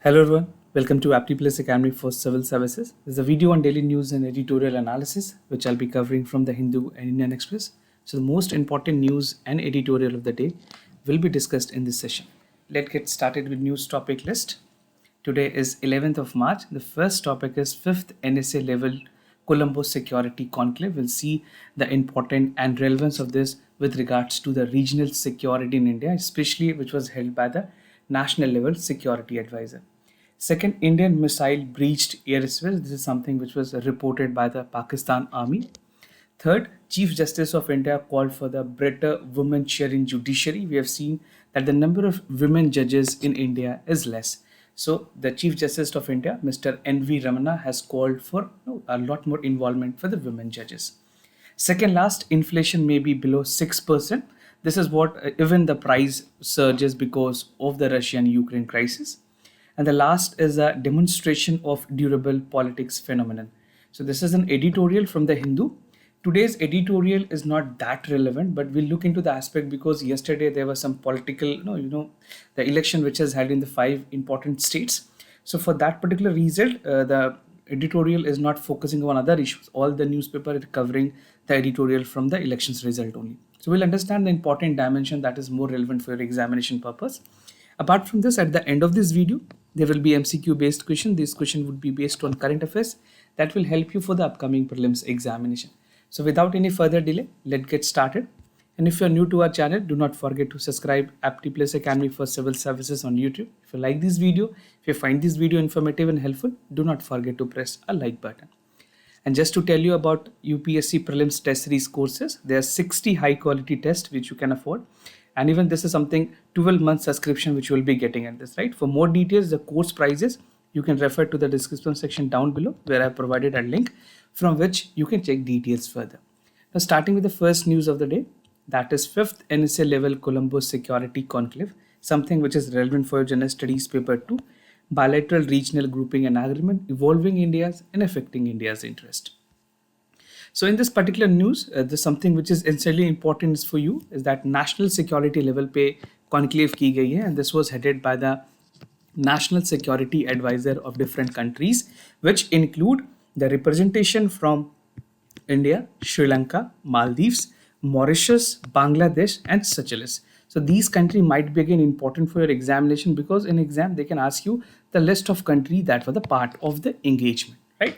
Hello everyone, welcome to Apti Plus Academy for Civil Services. This is a video on daily news and editorial analysis, which I'll be covering from the Hindu and Indian Express. So the most important news and editorial of the day will be discussed in this session. Let's get started with news topic list. Today is 11th of March. The first topic is 5th NSA-level Colombo Security Conclave. We'll see the important and relevance of this with regards to the regional security in India, especially which was held by the National Level Security Advisor. Second, Indian missile breached airspace. This is something which was reported by the Pakistan Army. Third, Chief Justice of India called for the better Womenshareinjudiciary. We have seen that the number of women judges in India is less. So the Chief Justice of India, Mr. N.V. Ramana, has called for a lot more involvement for the women judges. Second last, inflation may be below 6%. This is what even the price surges because of the Russian-Ukraine crisis. And the last is a demonstration of durable politics phenomenon. So this is an editorial from the Hindu. Today's editorial is not that relevant, but we'll look into the aspect because yesterday there was some political, the election which is held in the 5 important states. So for that particular result, the editorial is not focusing on other issues. All the newspaper is covering the editorial from the elections result only. So we'll understand the important dimension that is more relevant for your examination purpose. Apart from this, at the end of this video, there will be MCQ based question. This question would be based on current affairs that will help you for the upcoming prelims examination. So without any further delay, let's get started. And if you're new to our channel, do not forget to subscribe Apti Plus Academy for Civil Services on YouTube. If you like this video, if you find this video informative and helpful, do not forget to press a like button. And just to tell you about UPSC Prelims test series courses, there are 60 high quality tests which you can afford. And even this is something 12-month subscription which you will be getting at this, right? For more details, the course prices, you can refer to the description section down below where I provided a link from which you can check details further. Now starting with the first news of the day, that is 5th NSA-level Colombo Security Conclave, something which is relevant for your General Studies Paper 2, bilateral regional grouping and agreement, evolving India's and affecting India's interest. So in this particular news, there's something which is essentially important for you is that national security level pe conclave ki gayi hai, and this was headed by the National Security Advisor of different countries, which include the representation from India, Sri Lanka, Maldives, Mauritius, Bangladesh, and Seychelles. So these countries might be again important for your examination because in exam they can ask you the list of countries that were the part of the engagement, right?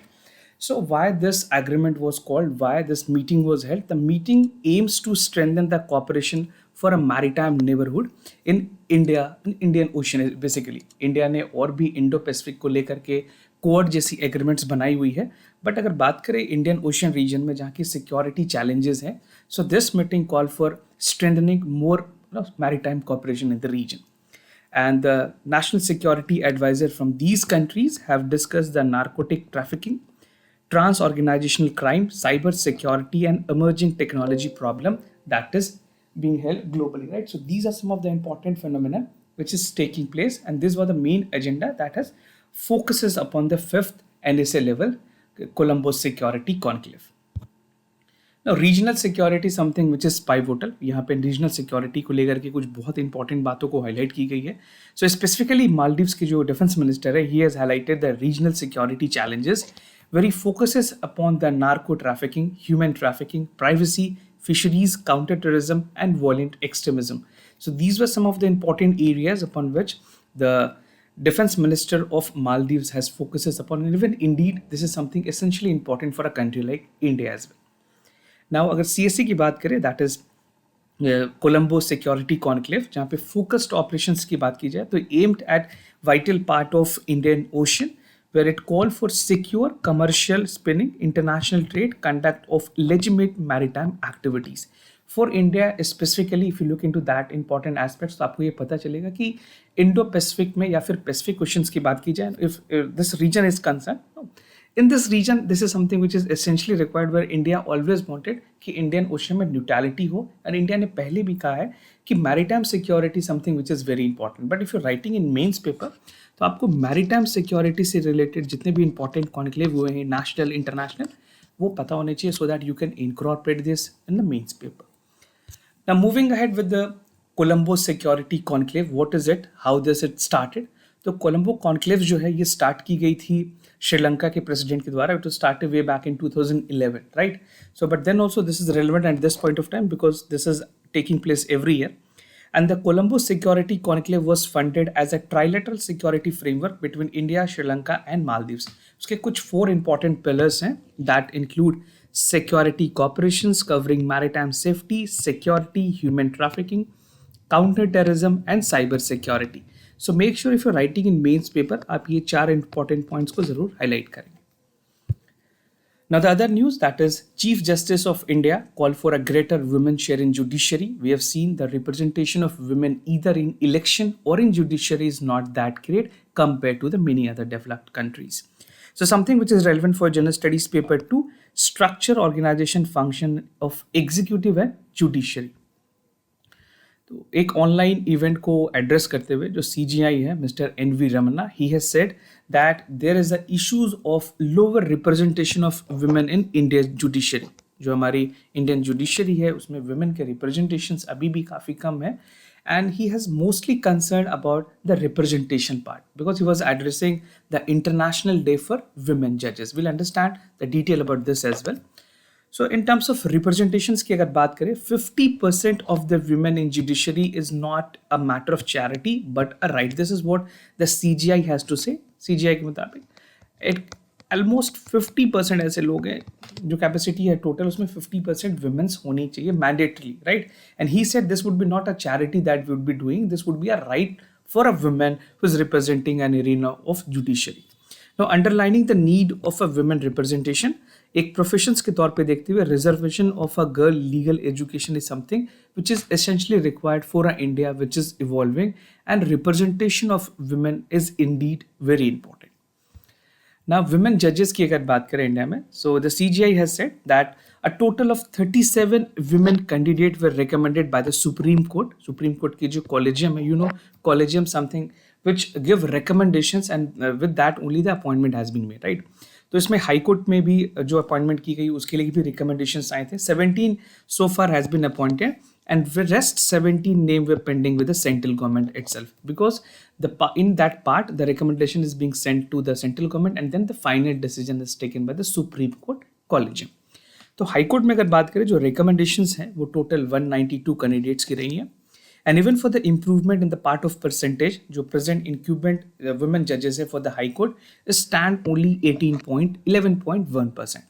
So why this agreement was called, why this meeting was held? The meeting aims to strengthen the cooperation for a maritime neighborhood in India, in Indian Ocean basically. India ने और भी Indo-Pacific को लेकर के code जैसी agreements बनाई हुई है, बट अगर बात करें इंडियन ओशन रीजन में जहाँ की सिक्योरिटी चैलेंजेस हैं, so this meeting call for strengthening more maritime cooperation in the region. And the national security advisor from these countries have discussed the narcotic trafficking, trans-organizational crime, cyber security, and emerging technology problem that is being held globally, right? So these are some of the important phenomena which is taking place, and this was the main agenda that has focuses upon the 5th NSA level Colombo Security Conclave. Now regional security is something which is pivotal. यहाँ पे regional security को लेकर के कुछ बहुत important बातों को highlight की गई है. So specifically Maldives के जो defense minister है, he has highlighted the regional security challenges where he focuses upon the narco trafficking, human trafficking, privacy, fisheries, counter-terrorism, and violent extremism. So these were some of the important areas upon which the Defense Minister of Maldives has focuses upon, and even indeed this is something essentially important for a country like India as well. Now अगर CSE की बात करें, that is Colombo Security Conclave, जहाँ पे focused operations की बात की जाए तो aimed at vital part of Indian Ocean where it called for secure commercial spinning, international trade, conduct of legitimate maritime activities. For India specifically, if you look into that important aspects, तो आपको ये पता चलेगा कि Indo-Pacific में या फिर Pacific Oceans की बात की जाए, if this region is concerned, in this region, this is something which is essentially required where India always wanted कि Indian Ocean में neutrality हो, and India ने पहले भी कहा है कि maritime security something which is very important. But if you're writing in mains paper, तो आपको maritime security से related जितने भी important conclave हुए हैं, national, international, वो पता होने चाहिए so that you can incorporate this in the mains paper. Now moving ahead with the Colombo Security Conclave, what is it? How does it started? तो कोलंबो कॉन्क्लेव जो है ये स्टार्ट की गई थी श्रीलंका के प्रेसिडेंट के द्वारा. It was started way back in 2011, right? So but then also this is relevant at this point of time because this is taking place every year. And the Colombo Security Conclave was funded as a trilateral security framework between India, Sri Lanka and Maldives. उसके कुछ 4 important pillars हैं that include security cooperations covering maritime safety, security, human trafficking, counter-terrorism and cyber security. So make sure if you're writing in mains paper आप ये 4 important points को जरूर highlight करें. Now the other news, that is Chief Justice of India called for a greater women's share in judiciary. We have seen the representation of women either in election or in judiciary is not that great compared to the many other developed countries. So something which is relevant for general studies paper 2, structure, organization, function of executive and judiciary. तो एक online event को address करते हुए जो CGI है mister NV Ramana, he has said that there is a issues of lower representation of women in Indian judiciary. जो हमारी Indian judiciary है उसमें वुमेन के रिप्रेजेंटेशंस अभी भी काफ़ी कम है. And he has mostly concerned about the representation part because he was addressing the International Day for Women Judges. We'll understand the detail about this as well. So in terms of representations की अगर बात करें, 50% of the women in judiciary is not a matter of charity but a right. This is what the CGI has to say. CGI के मुताबिक almost 50% ऐसे लोग हैं जो कैपेसिटी है टोटल उसमें 50% women's होनी चाहिए mandatorily, right? And he said this would be not a charity that we would be doing. This would be a right for a woman who is representing an arena of judiciary. Now underlining the need of a women representation, एक professions के तौर पे देखते हुए reservation of a girl legal education is something which is essentially required for a India which is evolving and representation of women is Indeed very important. Now women जजेस की अगर बात करें इंडिया में, so the CGI has said that a total of 37 women candidates were recommended by the Supreme Court. Supreme Court की जो collegium है, you know, collegium something which give recommendations and with that only the appointment has been made, right? तो इसमें high court में भी जो appointment की गई उसके लिए भी रिकमेंडेशंस आए थे. 17 so far has been appointed and the rest 17 name were pending with the central government itself because in that part the recommendation is being sent to the central government and then the final decision is taken by the Supreme Court collegium. तो high court में अगर बात करें जो recommendations हैं वो total 192 candidates की रही हैं. And even for the improvement in the part of percentage, जो present incumbent women judges है for the High Court is stand only 11.1%.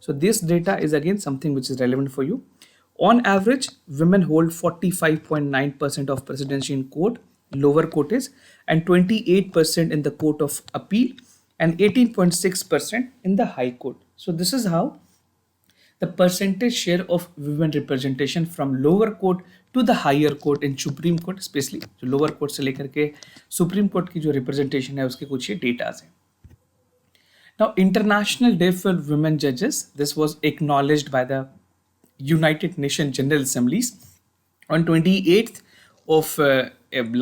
So this data is again something which is relevant for you. On average, women hold 45.9% of presidency in court, lower courts, and 28% in the Court of Appeal, and 18.6% in the High Court. So this is how the percentage share of women representation from lower court to the higher court in Supreme Court, especially जो lower court से लेकर के Supreme Court की जो representation है उसके कुछ ये datas हैं. Now, International Day for Women Judges, this was acknowledged by the United Nations General Assemblies on 28th of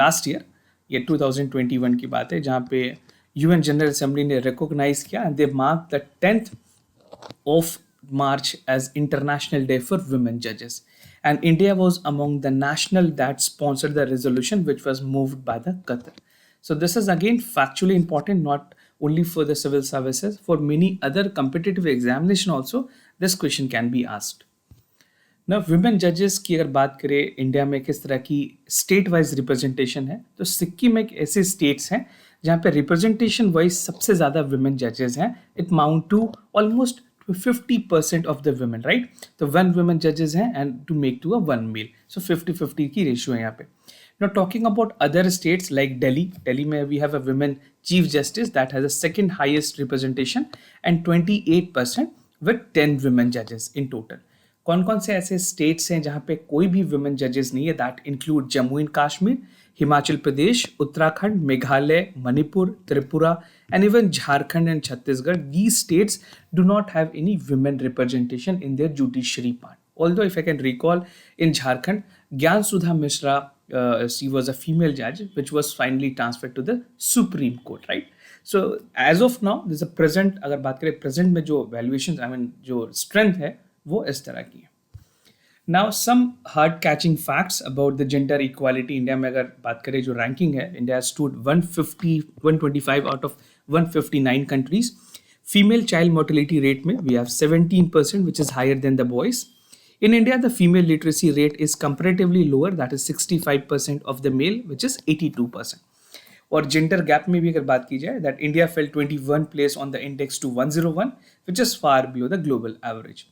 last year. ये 2021 की बात है जहाँ पे UN General Assembly ने recognize किया and they marked the 10th of March as International Day for Women Judges. And India was among the national that sponsored the resolution which was moved by the Qatar. So this is again factually important, not only for the civil services, for many other competitive examination also this question can be asked. Now women judges की अगर बात करें India में किस तरह की state wise representation है, तो सिक्किम एक ऐसे स्टेट्स हैं जहाँ पे रिप्रेजेंटेशन वाइज सबसे ज़्यादा women judges हैं. It amount to almost 50% of the women, right? तो 1 women judges हैं and to make to a 1 male. So 50-50 की रेशियो है यहाँ पे. Now talking about other states like Delhi में we have a women chief justice that has a second highest representation and 28% with 10 women judges in total. कौन कौन से ऐसे states हैं जहाँ पे कोई भी women judges नहीं है? That include Jammu and Kashmir, Himachal Pradesh, Uttarakhand, Meghalaya, Manipur, Tripura, and even Jharkhand and Chhattisgarh. These states do not have any women representation in their judiciary part. Although if I can recall, in Jharkhand, Gyan Sudha Mishra, she was a female judge, which was finally transferred to the Supreme Court, right? So as of now, there's a present. अगर बात करें present में जो valuations, I mean जो strength है, वो इस तरह की है. Now some hard catching facts about the gender equality. India में अगर बात करें जो रैंकिंग है, India stood 125 out of 159 countries. Female child mortality rate में we have 17%, which is higher than the boys. In India, the female literacy rate is comparatively lower, that is 65% of the male, which is 82%. और gender gap में भी अगर बात की जाए, that India fell 21 place on the index to 101, which is far below the global average.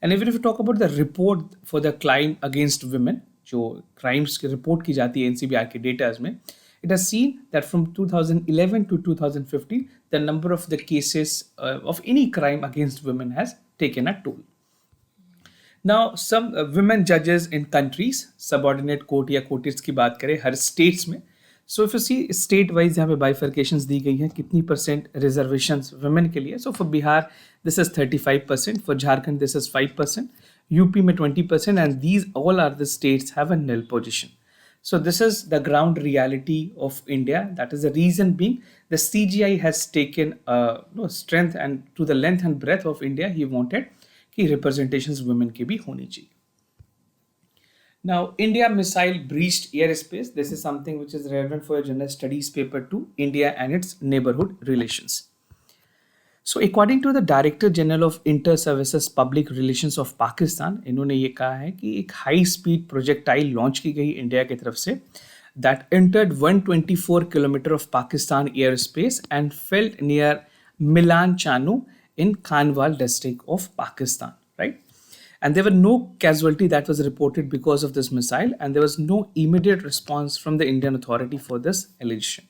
And even if you talk about the report for the crime against women, जो crimes की report की जाती है एनसीबीआर के डेटाज में, it has seen that from 2011 to 2015 the number of the cases of any crime against women has taken a toll. Now some women judges in countries, subordinate court या courts की बात करें हर states में. So if you see state wise यहाँ पे bifurcations दी गई हैं कितनी परसेंट reservations women के लिए. So for Bihar this is 35%, for Jharkhand this is 5%, UP में 20%, and these all are the states have a nil position. So this is the ground reality of India. That is the reason being the CGI has taken strength and to the length and breadth of India. He wanted कि representations women की भी होनी चाहिए. Now, India missile breached airspace. This is something which is relevant for your general studies paper 2, India and its neighborhood relations. So, according to the Director General of Inter-Services Public Relations of Pakistan, इन्होंने ये कहा है कि एक high speed projectile launch की गई India की तरफ से that entered 124 kilometer of Pakistan airspace and fell near Milan Chanu in Kanwal district of Pakistan, right? And there were no casualty that was reported because of this missile, and there was no immediate response from the Indian authority for this allegation.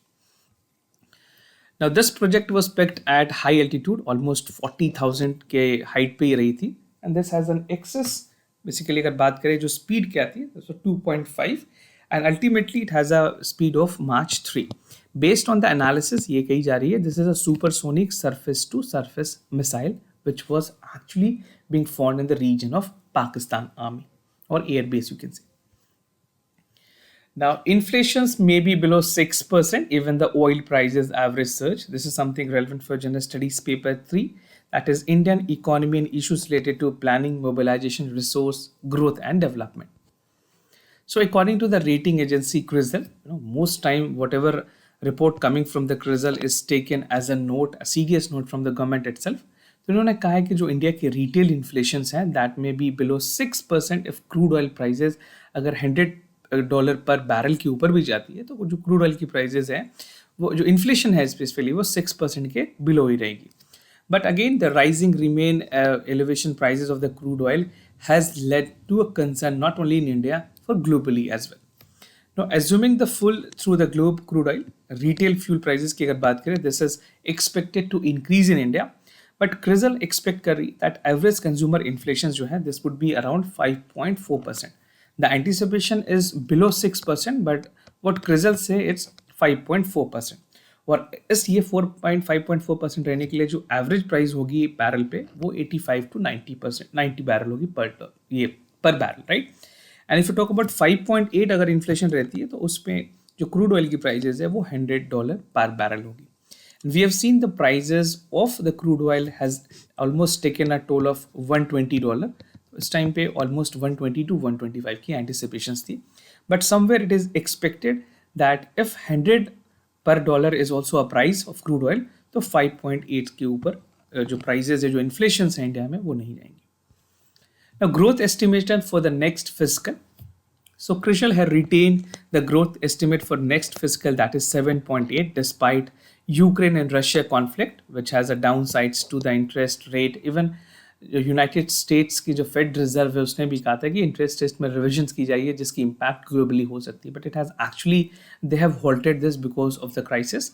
Now this project was picked at high altitude, almost 40,000 के height पे ही रही थी, and this has an excess, basically अगर बात करें जो speed क्या थी, so 2.5, and ultimately it has a speed of Mach 3. Based on the analysis ये कही जा रही है, this is a supersonic surface to surface missile which was actually being found in the region of Pakistan Army or Air Base, you can say. Now, inflations may be below 6%, even the oil prices average surge. This is something relevant for General Studies Paper 3, that is Indian economy and issues related to planning, mobilization, resource, growth and development. So, according to the rating agency CRISIL, most time whatever report coming from the CRISIL is taken as a note, a serious note from the government itself. तो इन्होंने कहा है कि जो India के retail inflations हैं that may be below 6% if crude oil prices अगर $100 पर बैरल के ऊपर भी जाती है, तो जो क्रूड ऑयल की प्राइजेस हैं वो जो इन्फ्लेशन है स्पेसिफिकली वो 6% के बिलो ही रहेगी. But again the rising remain elevation prices of the crude oil has led to a concern not only in India for globally as well. Now, assuming the full through the globe crude oil, retail fuel prices की अगर बात करें, this is expected to increase in India. But CRISIL expect कर रही that average consumer inflation जो है this would be around 5.4%. The anticipation is below 6%, but what CRISIL say it's 5.4%. और इस ये 5.4% रहने के लिए जो एवरेज प्राइस होगी बैरल पे वो 85 to 90 बैरल होगी पर barrel, right. And if you talk about 5.8 अगर इन्फ्लेशन रहती है तो उस पर जो क्रूड ऑयल की प्राइजेज है वो $100 पर बैरल होगी. We have seen the prices of the crude oil has almost taken a toll of $120. इस टाइम पे almost 120 to 125 की anticipations थी. But somewhere it is expected that if $100 per dollar is also a price of crude oil, तो 5.8 के ऊपर जो prices है जो inflations है इंडिया में वो नहीं जाएंगी. Now growth estimation for the next fiscal. So CRISIL had retained the growth estimate for next fiscal, that is 7.8, despite Ukraine and Russia conflict, which has a downsides to the interest rate. Even United states की जो fade reserve है उसने भी कहा था कि interest rate में revisions की जाइए जिसकी इम्पैक्ट ग्लोबली हो सकती है, but it has actually they have halted this because of the crisis.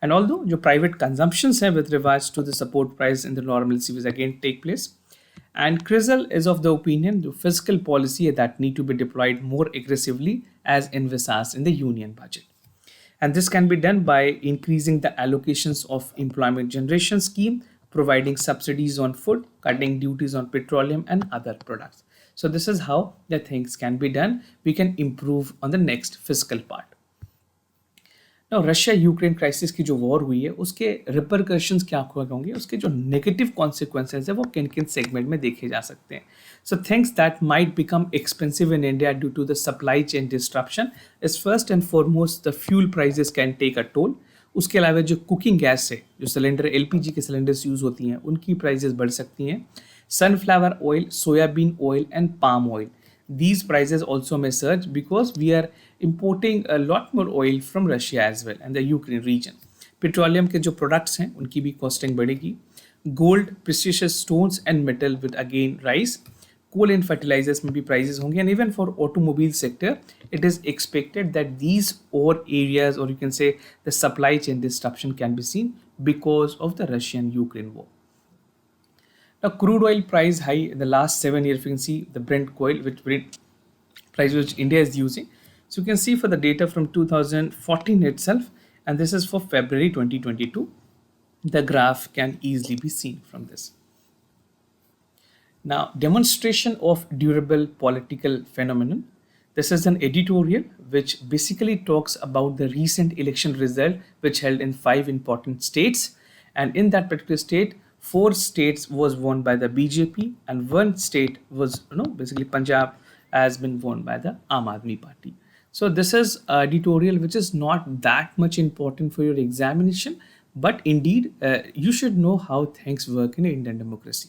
And although जो प्राइवेट कंजम्पशंस हैं with regards to the support price in the normalcy will again take place. And CRISIL is of the opinion the fiscal policy that need to be deployed more aggressively as envisaged in the union budget. And this can be done by increasing the allocations of employment generation scheme, providing subsidies on food, cutting duties on petroleum and other products. So this is how the things can be done. We can improve on the next fiscal part. Russia Ukraine crisis की जो war हुई है उसके repercussions क्या होंगे, उसके जो negative consequences है वो किन किन सेगमेंट में देखे जा सकते हैं. So things that might become expensive in India due to the supply chain disruption is first and foremost the fuel prices can take a toll. उसके अलावा जो कुकिंग गैस है, जो सिलेंडर एलपीजी के सिलेंडर्स यूज़ होती हैं, उनकी prices बढ़ सकती हैं. Sunflower oil, soybean oil and palm oil, these prices also may surge because we are importing a lot more oil from Russia as well and the Ukraine region. Petroleum के जो products हैं उनकी भी costing बढ़ेगी. Gold, precious stones and metal with again rise. Coal and fertilisers में भी prices होंगे. And even for automobile sector it is expected that these और एरियाज और you can say the supply chain disruption can be seen because of the Russian Ukraine war. Now, crude oil price high in the last 7 years. You can see the Brent oil, which price which India is using. So you can see for the data from 2014 itself, and this is for February 2022. The graph can easily be seen from this. Now, demonstration of durable political phenomenon. This is an editorial which basically talks about the recent election result which held in 5 important states, and in that particular state 4 states was won by the BJP and 1 state was basically Punjab has been won by the Aam Aadmi Party. So this is an editorial which is not that much important for your examination, but indeed you should know how things work in Indian democracy.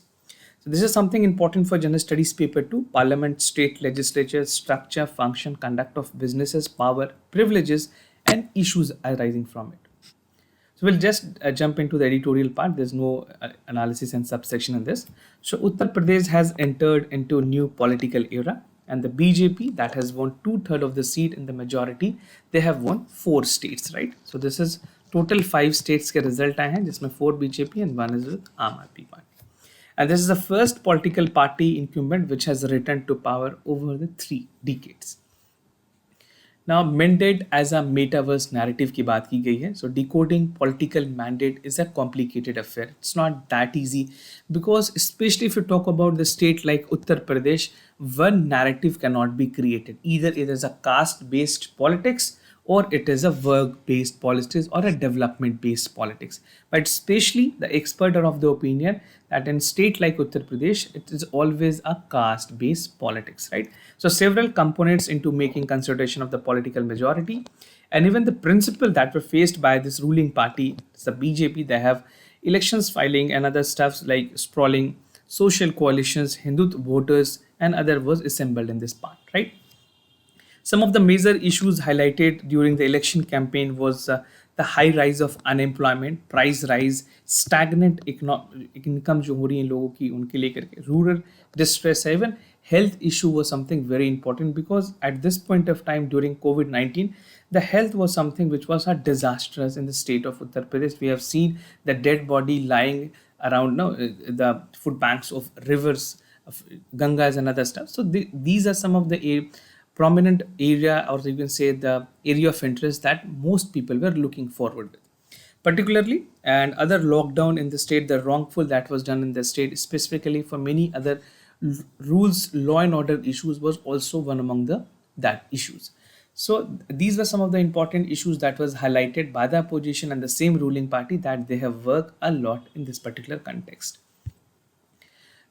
So this is something important for general studies paper 2, parliament, state legislature, structure, function, conduct of businesses, power, privileges and issues arising from it. So we'll just jump into the editorial part. There's no analysis and subsection in this. So Uttar Pradesh has entered into a new political era, and the BJP that has won 2/3 of the seat in the majority, they have won 4 states, right? So this is total 5 states के result आए हैं जिसमें 4 BJP and 1 is with Aam Aadmi Party. And this is the first political party incumbent which has returned to power over the 3 decades. Now, mandate as a metaverse narrative की बात की गई है. So, decoding political mandate is a complicated affair. It's not that easy because especially if you talk about the state like Uttar Pradesh, one narrative cannot be created. Either it is a caste-based politics or it is a work-based politics or a development-based politics. But especially the experts are of the opinion that in state like Uttar Pradesh, it is always a caste-based politics, right? So several components into making consideration of the political majority, and even the principle that were faced by this ruling party, the BJP, they have elections filing and other stuffs like sprawling social coalitions, Hindu voters, and other was assembled in this part, right? Some of the major issues highlighted during the election campaign was the high rise of unemployment, price rise, stagnant income जो हो रही है लोगों की उनके लेकर के, rural distress, even health issue was something very important because at this point of time during COVID-19, the health was something which was a disastrous in the state of Uttar Pradesh. We have seen the dead body lying around the food banks of rivers, of Gangas and other stuff. So these are some of the prominent area, or you can say the area of interest that most people were looking forward with. Particularly, and other lockdown in the state, the wrongful that was done in the state, specifically for many other rules, law and order issues was also one among that issues. So these were some of the important issues that was highlighted by the opposition and the same ruling party that they have worked a lot in this particular context.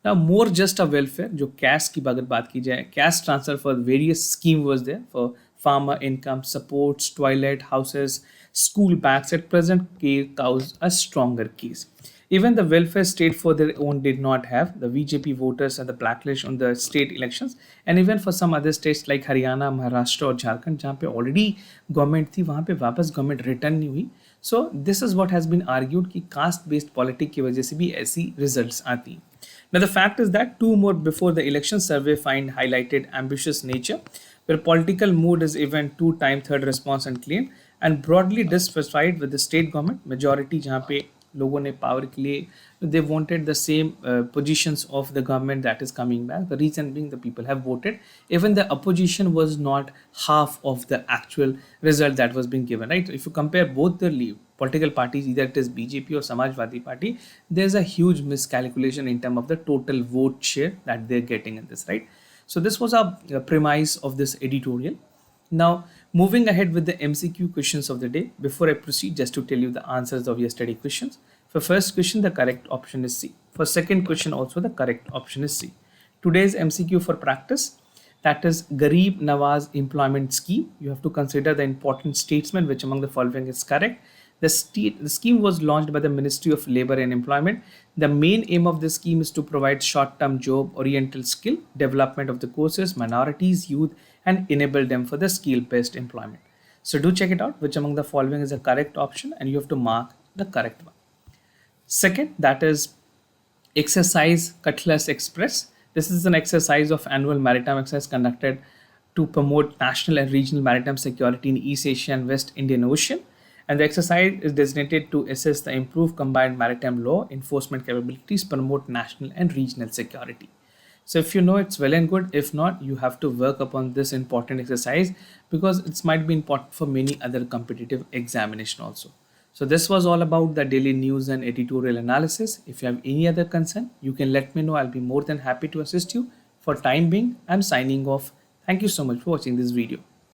Now, more just a welfare, जो cash की अगर बात की जाए, cash transfer for various scheme was there for farmer income, supports, toilet, houses, school bags. At present, caused a stronger case. Even the welfare state for their own did not have. The BJP voters and the backlash on the state elections, and even for some other states like Haryana, Maharashtra और झारखंड जहाँ पे already government थी, वहाँ पे वापस government return नहीं हुई. So this is what has been argued कि caste based politics की वजह से भी ऐसी results आती. Now the fact is that 2 more before the election survey find highlighted ambitious nature, where political mood is even 2 times third response and claim, and broadly dissatisfied with the state government majority जहाँ पे लोगों ने power के लिए they wanted the same positions of the government that is coming back. The reason being the people have voted. Even the opposition was not half of the actual result that was being given, right? If you compare both the political parties, either it is BJP or Samajwadi Party, there's a huge miscalculation in terms of the total vote share that they're getting in this, right? So this was a premise of this editorial. Now, Moving ahead with the MCQ questions of the day, before I proceed, just to tell you the answers of yesterday questions. For first question, the correct option is C. For second question, also the correct option is C. Today's MCQ for practice, that is Garib Nawaz Employment Scheme. You have to consider the important statement which among the following is correct. The scheme was launched by the Ministry of Labour and Employment. The main aim of this scheme is to provide short-term job-oriental skill development of the courses, minorities, youth, and enable them for the skill-based employment. So do check it out, which among the following is the correct option, and you have to mark the correct one. Second, that is exercise Cutlass Express. This is an exercise of annual maritime exercise conducted to promote national and regional maritime security in East Asia and West Indian Ocean. And the exercise is designated to assess the improved combined maritime law enforcement capabilities, promote national and regional security. So if you know, it's well and good. If not, you have to work upon this important exercise because it might be important for many other competitive examination also. So this was all about the daily news and editorial analysis. If you have any other concern, you can let me know. I'll be more than happy to assist you. For time being, I'm signing off. Thank you so much for watching this video.